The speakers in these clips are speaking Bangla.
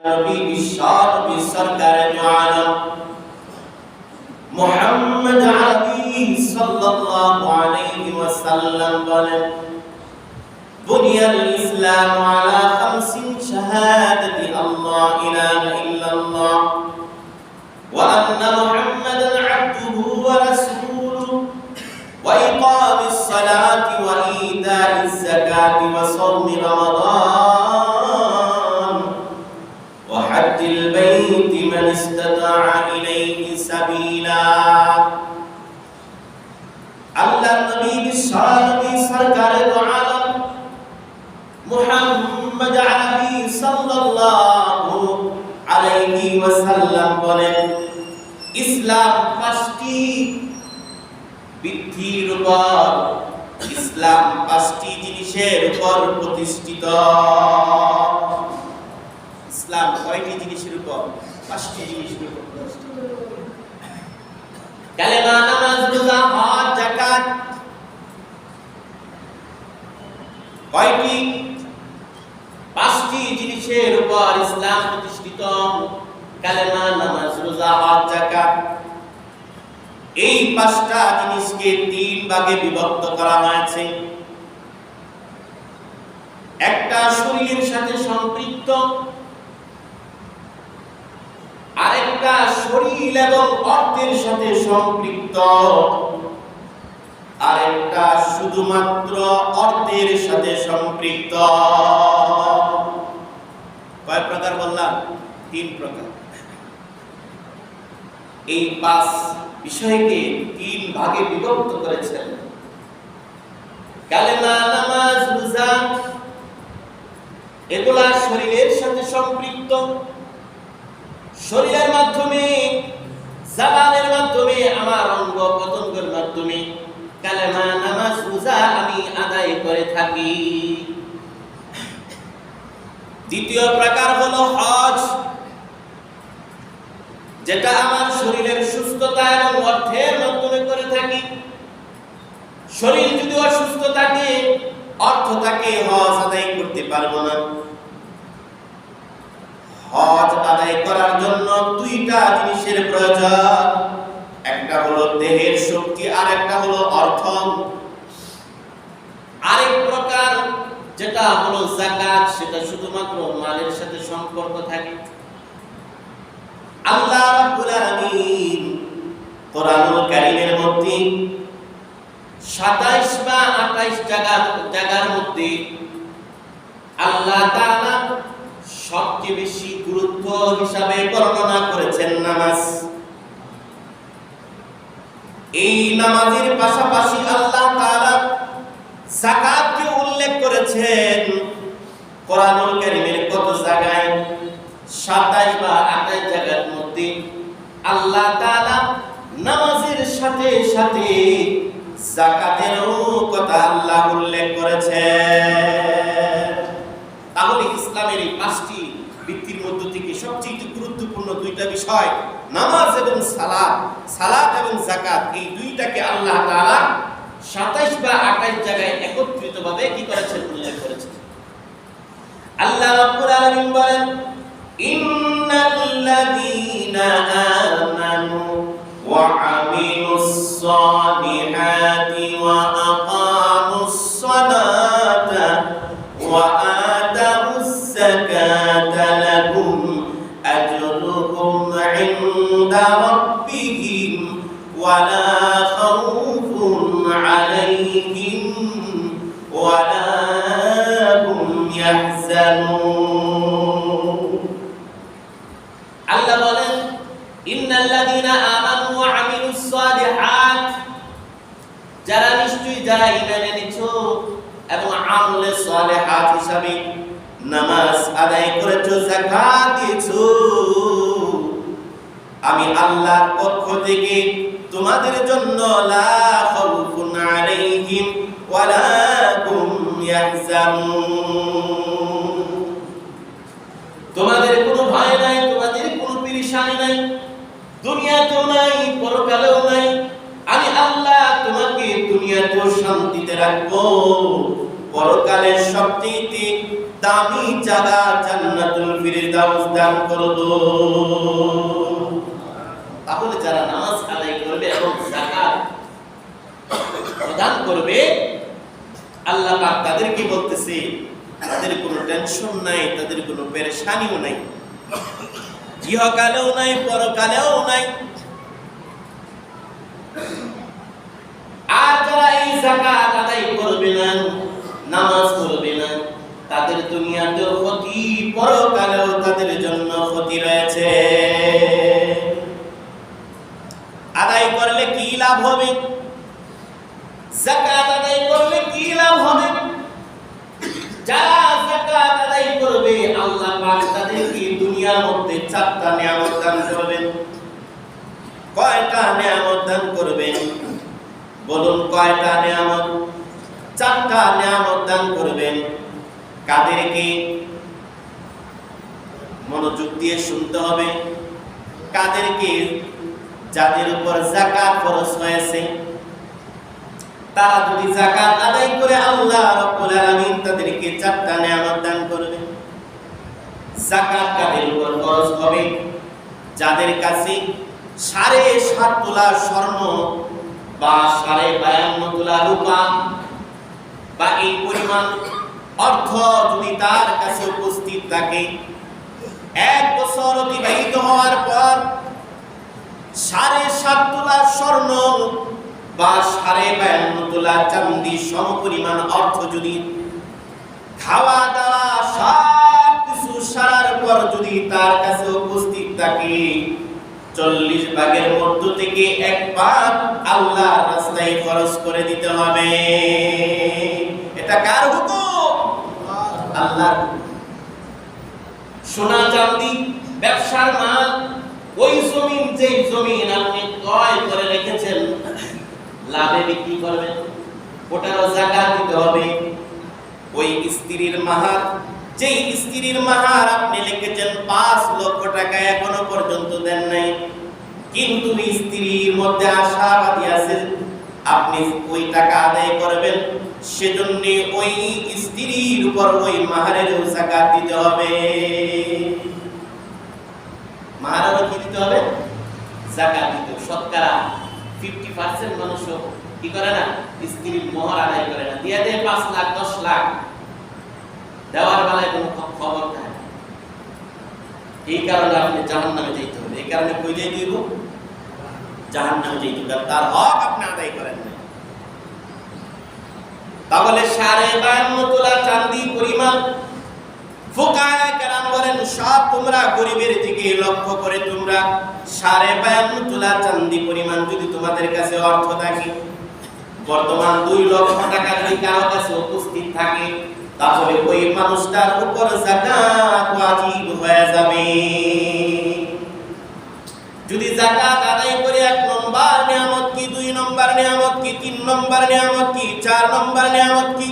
নবী বিশ্বনবী সরকারে দু আলম মুহাম্মদ আরবি সাল্লাল্লাহু আলাইহি ওয়াসাল্লাম বলেন, বুনিয়াল ইসলামু আলা খামসিন শাহাদাতি আল্লাহ ইলাহা ইল্লাল্লাহ ওয়া আন্না মুহাম্মাদান আবদুহু ওয়া রাসূলুহু ওয়া ইকামিস সালাতি ওয়া ইতাইজ যাকাতি ওয়া সাওমি রমাদান ওয়া হজ্জিল বাইতি মান ইসতাতাআ ইলাইহি সাবিলা। আল্লাহর নবী বিশ্বনবী সরকারে দু আলম মুহাম্মদ আরবি সাল্লাল্লাহু আলাইহি ওয়াসাল্লাম বলেন, ইসলাম পাঁচটি ভিত্তির উপর, ইসলাম পাঁচটি জিনিসের উপর প্রতিষ্ঠিত। ইসলাম কয়টি জিনিসের উপর? পাঁচটি জিনিসের উপর প্রতিষ্ঠিত। কালেমা, নামাজ, রোজা, হজ, যাকাত। কয়টি? পাঁচটি জিনিসের উপর ইসলাম প্রতিষ্ঠিত। কালেমা, নামাজ, রোজা, হজ, যাকাত। এই পাঁচটা জিনিসকে তিন ভাগে বিভক্ত করা হয়েছে। একটা শরীরের সাথে সম্পৃক্ত, আরেকটা শরীর এবং অর্থের সাথে সম্পৃক্ত, আরেকটা শুধুমাত্র অর্থের সাথে সম্পৃক্ত। কয় প্রকার বললাম? তিন প্রকার। এই পাঁচ বিষয়কে তিন ভাগে বিভক্ত করেছেন। কালেমা, নামাজ, রোজা এগুলা শরীরের সাথে সম্পৃক্ত। শরীরের মাধ্যমে, জবানের মাধ্যমে, আমার অঙ্গ প্রত্যঙ্গের মাধ্যমে কালেমা, নামাজ, রোজা আমি আদায় করে থাকি। দ্বিতীয় প্রকার হলো হজ, যেটা আমার শরীরের সুস্থতা এবং অর্থের মাধ্যমে করে থাকি। শরীর যদি অসুস্থ থাকে, অর্থ থাকে, হজ আদায় করতে পারবো না। হজ আদায় করার জন্য দুইটা জিনিসের প্রয়োজন, একটা হলো দেহের শক্তি, আর একটা হলো অর্থ। আরেক প্রকার যেটা হলো যাকাত, সেটা শুধুমাত্র মালের সাথে সম্পর্ক থাকে। আল্লাহ রাব্বুল আলামিন কোরআনুল কারীমের মধ্যে 27 বা 28 জায়গার মধ্যে আল্লাহ তাআলা সবচেয়ে বেশি গুরুত্ব হিসাবে বর্ণনা করেছেন নামাজ। এই নামাজের পাশাপাশি আল্লাহ তাআলা যাকাতকে উল্লেখ করেছেন কোরআনুল কারীমের কত জায়গায়? 27 বা 28 জায়গার মধ্যে আল্লাহ তাআলা নামাজের সাথে সাথে যাকাতেরও কথা আল্লাহ উল্লেখ করেছেন। তাহলে ইসলামের এই পাঁচটি ভিত্তির মধ্যে থেকে সবচেয়ে গুরুত্বপূর্ণ দুইটা বিষয় নামাজ এবং সালাত, সালাত এবং যাকাত, এই দুইটাকে আল্লাহ তাআলা 27 বা 28 জায়গায় একত্রিতভাবে কি করেছেন? উল্লেখ করেছেন। আল্লাহ রাব্বুল আলামিন বলেন, ইন্নাল্লাযীনা আমানু ওয়া আমিলুস সালিহাতি ওয়া আকামুস সালাতা ওয়া আতাউস যাকাতা লাহুম আজরুহুম ইনদা রাব্বিহিম ওয়া লা খাউফুন আলাইহিম ওয়া লা হুম ইয়াহজানুন। আল্লাহ বলেন, ইন্নাল্লাযীনা আমানু ওয়া আমিলুস সালিহাত, যারা নিশ্চয়ই যারা ঈমান এনেছো এবং আমলে সালিহাত হিসাবে নামাজ আদায় করেছো, যাকাত দিয়েছো, আমি আল্লাহর পক্ষ থেকে তোমাদের জন্য লা খাউফুন আলাইহিম ওয়া লা হুম ইয়াহজানুন, তোমাদের কোনো ভয় নাই, তোমাদের কোনো পেরেশানি নাই, দুনিয়াতেও নাই, পরকালেও নাই। আমি আল্লাহ তোমাকে দুনিয়াতেও শান্তিতে রাখবো, পরকালের সবচেয়ে দামি জায়গা জান্নাতুল ফিরদাউস দান করব। তাহলে যারা নামাজ আদায় করবে এবং যাকাত প্রদান করবে, আল্লাহ পাক তাদেরকে বলতেছে তাদের কোনো টেনশন নাই, তাদের কোনো পেরেশানিও নাই, ইহকালেও নাই, পরকালেও নাই। আর যারা এই যাকাত আদায় করবে না, নামাজ পড়বে না, তাদের দুনিয়াতেও ক্ষতি, পরকালেও তাদের জন্য ক্ষতি রয়েছে। আদায় করলে কি লাভ হবে? যাকাত আদায় করলে কি লাভ হবে? যারা যাকাত আদায় করবে আল্লাহ পাক তাদেরকে দুনিয়ার মধ্যে 4টা নিয়ামত দান করবেন। কয়টা নিয়ামত দান করবেন? বলুন কয়টা নিয়ামত? 4টা নিয়ামত দান করবেন। কাদেরকে? মনোযোগ দিয়ে শুনতে হবে। কাদেরকে? যাদের উপর যাকাত ফরজ হয়েছে, তারা যদি যাকাত আদায় করে আল্লাহ রাব্বুল আলামিন তাদেরকে 4টা নিয়ামত দান করবে। যাকাত কাদের উপর ফরজ হবে? যাদের কাছে 7.5 তোলা স্বর্ণ বা 52.5 তোলা রূপা বা এই পরিমাণ অর্থ যদি তার কাছে উপস্থিত থাকে, 1 বছর অতিবাহিত হওয়ার পর 7.5 তোলা স্বর্ণ বা 52.5 তোলা চাঁদি সমপরিমাণ অর্থ যদি খাওয়া দাওয়া সব কিছু সারার পর যদি তার কাছে উপস্থিত থাকে, 40 ভাগের মধ্য থেকে 1 ভাগ আল্লাহর রাস্তায় খরচ করে দিতে হবে। এটা কার হুকুম? আল্লাহর। সোনা চাঁদি ব্যবসার মাল, ওই জমিন, যেই জমিন আপনি ক্রয় করে রেখেছেন, লাভে বিক্রি করবেন, ওটারও যাকাত দিতে হবে। ওই স্ত্রীর মাহার, যেই স্ত্রীর মাহার আপনি লিখেছেন 5 লক্ষ টাকা, এখনো পর্যন্ত দেন নাই, কিন্তু স্ত্রীর মধ্যে আশাবাদী আছে আপনি ওই টাকা আদায় করবেন, সেজন্য ওই স্ত্রীর উপর ওই মাহারেরও যাকাত দিতে হবে। মাহারেরও কি দিতে হবে? যাকাত দিতে হবে। শতকরা 50% মানুষ কি করে না? স্ত্রীর মোহর আদায় করে না, দিয়ে দেয় 5 লাখ 10 লাখ, দেওয়ার বেলায় কোনো খবর নাই। এই কারণে আপনি জাহান্নামে যেতে হবে। এই কারণে কই যাই দিব? জাহান্নামে যেতে হবে, তার হক আপনি আদায় করেন না। তাহলে 52.5 তোলা চাঁদি পরিমাণ, ফুকাহায়ে কেরাম বলেন সব তোমরা গরিবের দিকে লক্ষ্য করে তোমরা 52.5 তোলা চাঁদি পরিমাণ যদি তোমাদের কাছে অর্থ থাকে, বর্তমান 2 লক্ষ টাকা যদি কারো কাছে উপস্থিত থাকে, তাহলে ওই মানুষটার উপর যাকাত ওয়াজিব হয়ে যাবে। যদি যাকাত আদায় করে 1 নম্বর নিয়ামত কি, 2 নম্বর নিয়ামত কি, 3 নম্বর নিয়ামত কি, 4 নম্বর নিয়ামত কি?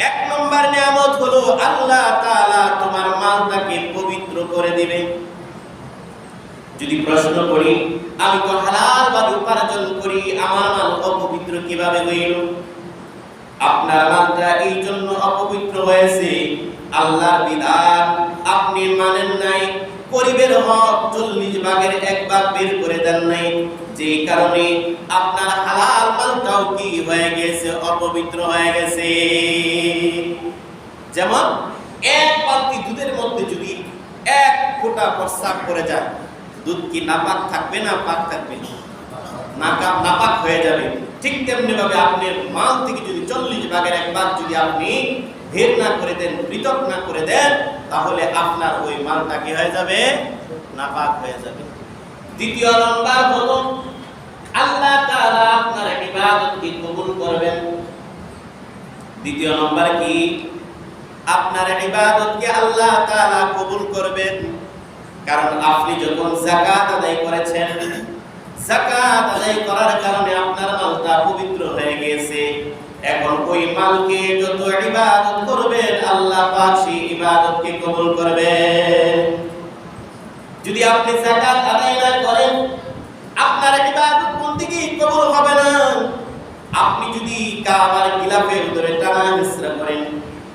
1 নম্বর নিয়ামত হলো আল্লাহ তাআলা তোমার মালটাকে পবিত্র করে দিবেন। যদি প্রশ্ন করি আমি তো হালাল ভাবে উপার্জন করি, আমার মাল অপবিত্র কিভাবে হইল? আপনার মালটা এই জন্য অপবিত্র হয়েছে, আল্লাহর বিধান আপনি মানেন নাই, গরিবের হক 40 ভাগের 1 ভাগ বের করে দেন নাই, যেই কারণে আপনার হালাল মালটাও কি হয়ে গেছে? অপবিত্র হয়ে গেছে। যেমন 1 বালতি দুধের মধ্যে যদি 1 ফোঁটা প্রস্রাব করে যায়, দুধ কি নাপাক থাকবে না পাক থাকবে? নাপাক হয়ে যাবে। ঠিক তেমনি ভাবে আপনার মাল থেকে যদি 40 ভাগের 1 ভাগ যদি আপনি বের না করে দেন, পৃথক না করে দেন, তাহলে আপনার ওই মালটা কি হয়ে যাবে? নাপাক হয়ে যাবে। দ্বিতীয় নম্বর হলো আল্লাহ তাআলা আপনার ইবাদতকে কবুল করবেন। দ্বিতীয় নম্বর কি? আপনার ইবাদতকে আল্লাহ তাআলা কবুল করবেন। কারণ আপনি যখন যাকাত আদায় করেছেন, যাকাত আদায় করার কারণে আপনার মালটা পবিত্র হয়ে গেছে। এখন ওই মালকে যত ইবাদত করবেন আল্লাহ পাক সেই ইবাদতকে কবুল করবেন। যদি আপনি যাকাত আদায় না করেন, আপনার ইবাদত বন্দেগী কবুল হবে না। আপনি যদি কাবার গিলাফের ভিতরে টানা হেঁচড়া করেন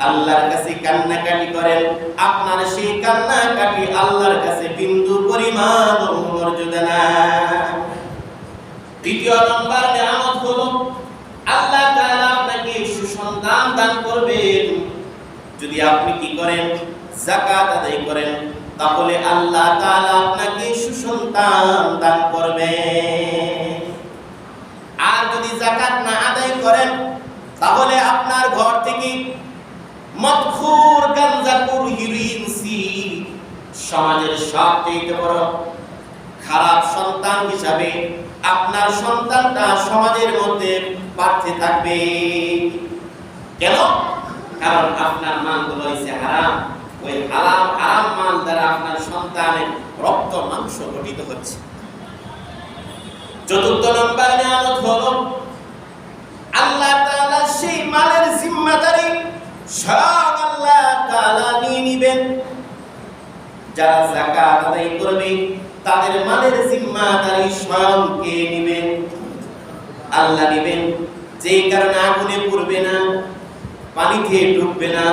আল্লাহর কাছে কান্নাকাটি করেন, আপনার সেই কান্নাকাটি আল্লাহর কাছে বিন্দু পরিমাণ মর্যাদা না। দ্বিতীয় নম্বর নিয়ামত হলো আল্লাহ তাআলা আপনাকে সুসন্তান দান করবেন। যদি আপনি কি করেন? যাকাত আদায় করেন, তাহলে আল্লাহ তাআলা আপনাকে সুসন্তান দান করবেন। আর যদি যাকাত না আদায় করেন, তাহলে আপনার ঘর থেকে মদখুর, গাঞ্জাখুর, হিরোইনসি, সমাজের সবচেয়ে বড় খারাপ সন্তান হিসাবে আপনার সন্তানটা সমাজের মধ্যে বাড়তে থাকবে। কেন? কারণ আপনার মালগুলো হইছে হারাম। ওই হারাম মাল দ্বারা আপনার সন্তানের রক্ত মাংস গঠিত হচ্ছে। চতুর্থ নম্বর নিয়ামত হলো আল্লাহ তাআলা সেই মালের জিম্মাদারি স্বয়ং আল্লাহ তাআলা নিয়ে নিবেন। যারা যাকাত আদায় করবে তাদের মালের জিম্মাদারি স্বয়ং কে নেবেন? আল্লাহ নেবেন। যেই কারণে আগুনে পড়বে না, পানিতে ডুববে না,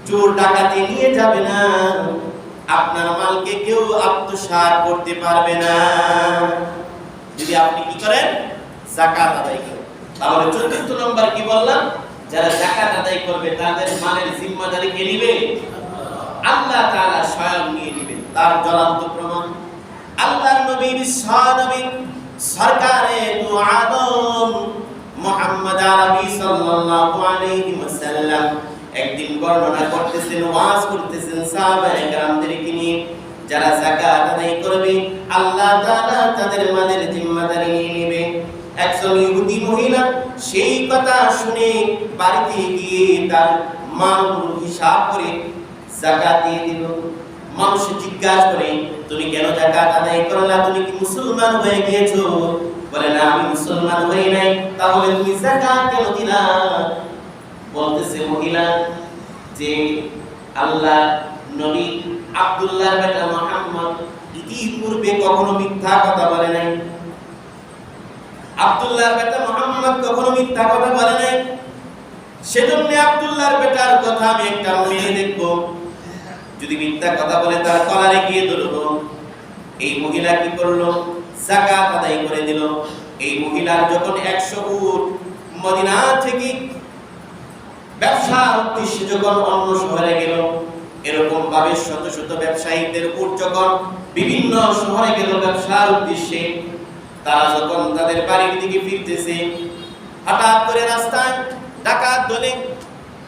চোর ডাকাতি নিয়ে যাবে না, আপনার মালকে কেউ আত্মসাৎ করতে পারবে না, যদি আপনি কি করেন? যাকাত আদায় করেন। তাহলে চতুর্থ নম্বর কি বললাম? যারা যাকাত আদায় করবে তাদের মালের জিম্মাদারি কে নেবে? আল্লাহ তাআলা স্বয়ং নিয়ে নেবেন। তার জ্বলন্ত প্রমাণ আল্লাহর নবী বিশ্বনবী সরকারে দু আদম মুহাম্মদ আরবি সাল্লাল্লাহু আলাইহি ওয়াসাল্লাম একদিন বর্ণনা করতেছেন, ওয়াজ করতেছেন সাহাবায়ে কেরামদেরকে নিয়ে, যারা যাকাত আদায় করবে আল্লাহ তাআলা তাদের মালের জিম্মাদারি নিয়ে নেবে। একজন ইহুদি মহিলা সেই কথা শুনে বাড়িতে গিয়ে তার মালগুলো হিসাব করে যাকাত দিয়ে দিল। মানুষ জিজ্ঞাসা করে, তুমি কেন যাকাত আদায় করলা? তুমি কি মুসলমান হয়ে গিয়েছো? বলে না, আমি মুসলমান হই নাই। তাহলে তুমি যাকাত কেন দিলা? বলতেছে মহিলা যে আল্লাহ নবী আব্দুল্লাহর বেটা মুহাম্মদ ইতিপূর্বে কখনো মিথ্যা কথা বলে নাই। আব্দুল্লাহর বেটা মুহাম্মদ কখনো মিথ্যা কথা বলে নাই, সেজন্য আব্দুল্লাহর বেটার কথা আমি একটা মেনে দেখব, যদি মিথ্যা কথা বলে তার কলারে গিয়ে ধরবো। এই মহিলা কি করলো? যাকাত আদায় করে দিল। এই মহিলার যখন 100 উট মদিনা থেকে ব্যবসার উদ্দেশ্যে যখন অন্য শহরে গেল, এরকম ভাবে শত শত ব্যবসায়ীদের উট যখন বিভিন্ন শহরে গেল ব্যবসার উদ্দেশ্যে, তারা যখন তাদের বাড়ির দিকে ফিরতেছে, হঠাৎ করে রাস্তায় ডাকাত দলে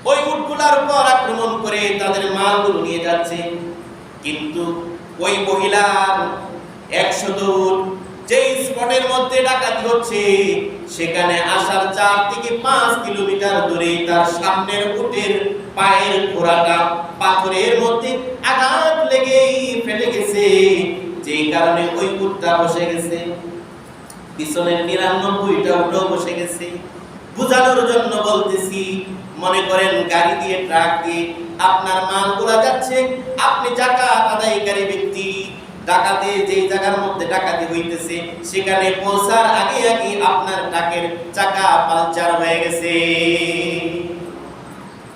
ওই উটগুলার উপর আক্রমণ করে তাদের মালগুলো নিয়ে যাচ্ছে। কিন্তু ওই মহিলার 100 উট যেই স্পটের মধ্যে ডাকাতি হচ্ছে, সেখানে আসার 4 থেকে 5 কিলোমিটার দূরে তার সামনের উটের পায়ের খোরাটা পাথরের মধ্যে আঘাত লেগেই ফেটে গেছে, যেই কারণে ওই উটটা বসে গেছে, পিছনের 99টা উটও বসে গেছে। বুঝানোর জন্য বলতেছি, মনে করেন গাড়ি দিয়ে, ট্রাক দিয়ে আপনার মালগুলা যাচ্ছে, আপনি যাকাত আদায়কারী ব্যক্তি, ডাকাতে যেই জায়গার মধ্যে ডাকাতি হইতেছে সেখানে পৌঁছার আগে আগে আপনার ট্রাকের চাকা পাংচার হয়ে গেছে।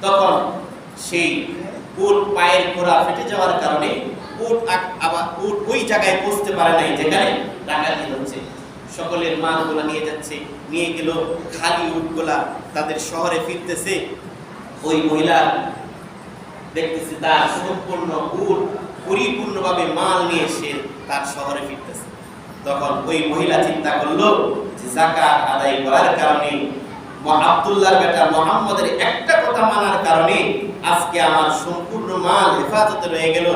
তখন সেই উট পায়ের খোরা ফেটে যাওয়ার কারণে উট ওই জায়গায় পৌঁছতে পারে নাই যেখানে ডাকাতি হচ্ছে। সকলের মালগুলা নিয়ে যাচ্ছে, নিয়ে গেল। খালি উটগুলা তাদের শহরে ফিরতেছে। ওই মহিলা দেখতেছে তার সম্পূর্ণ উট পরিপূর্ণভাবে মাল নিয়ে সে তার শহরে ফিরতেছে। তখন ওই মহিলা চিন্তা করলো যে যাকাত আদায় করার কারণে, আব্দুল্লাহর বেটা মুহাম্মদের একটা কথা মানার কারণে আজকে আমার সম্পূর্ণ মাল হেফাজতে রয়ে গেল।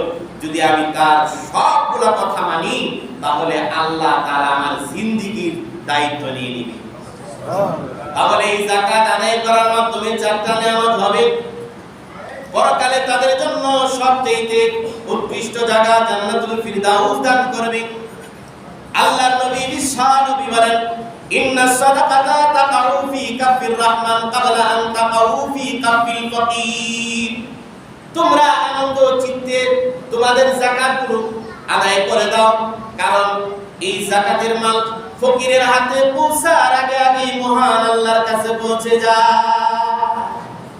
যদি আমি তার সবগুলা কথা মানি, তাহলে আল্লাহ তাআলা আমার জিন্দেগীর দায়িত্ব নিয়ে নেবে। তাহলে এই যাকাত আদায় করার মাধ্যমে 4টা নিয়ামত হবে। পরকালে তাদের জন্য সবচেয়ে উৎকৃষ্ট জায়গা জান্নাতুল ফিরদাউস দান করবে। আল্লাহর নবী বিশ্বনবী বলেন, ইন্নাস সাদাকাতা তাকাউ ফি কাফির রহমান ক্বাবলা আন তাকাউ ফি কাফিল ফাকির। তোমরা আনন্দ চিত্তে তোমাদের যাকাতগুলো আদায় করে দাও, কারণ এই যাকাতের মাল ফকিরের হাতে পৌঁছার আগে আগে মহান আল্লাহর কাছে পৌঁছে যায়।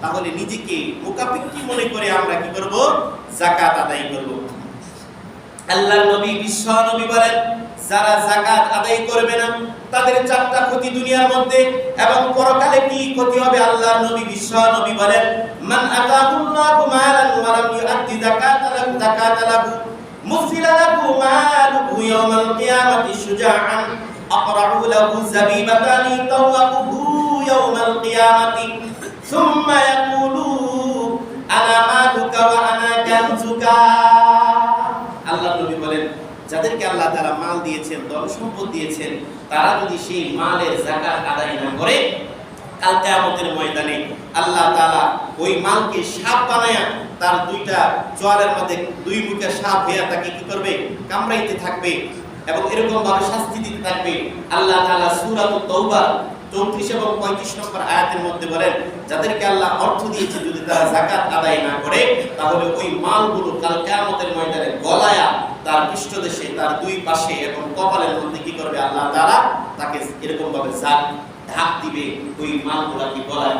তাহলে নিজেকে মুকাফিকি মনে করে আমরা কি করব? যাকাত আদায় করব। আল্লাহর নবী বিশ্ব নবী বলেন, যারা যাকাত আদায় করবে না তাদের চারটা ক্ষতি দুনিয়ার মধ্যে এবং পরকালে কি ক্ষতি হবে? আল্লাহর নবী বিশ্ব নবী বলেন, মান আতাহুল্লাহু মালান ওয়া লাম ইউআদ্দি যাকাতাহু মুসিলা লাহু মালুহু ইয়াওমাল কিয়ামাতি শুজাআন আqra'u lahu zabibatan tawaqahu yaوم القيامة ثم يقول أنا مالك وأنا كنزك। আল্লাহ নবী বলেন, যাদেরকে আল্লাহ তাআলা মাল দিয়েছেন, ধন সম্পদ দিয়েছেন, তারা যদি সেই মালের যাকাত আদায় না করে, কাল কিয়ামতের ময়দানে আল্লাহ তাআলা ওই মালকে সাপ বানায়া তার দুইটা চোয়ালের মধ্যে দুই মুখে সাপ হয়ে তাকে কি করবে? কামড়াইতে থাকবে এবং এরকম ভাবে শাস্তি দিতে থাকবে। আল্লাহ তাআলা সূরাতুত তাওবা 34 এবং 35 নম্বর আয়াতের মধ্যে বলেন, যাদেরকে আল্লাহ অর্থ দিয়েছে যদি তারা যাকাত আদায় না করে, তাহলে ওই মালগুলো কাল কিয়ামতের ময়দানে গলায়া তার পৃষ্ঠদেশে, তার দুই পাশে এবং কপালের মধ্যে কি করবে? আল্লাহ তাআলা তাকে এরকম ভাবে ঢাক দিবে ওই মালগুলা কি গলায়।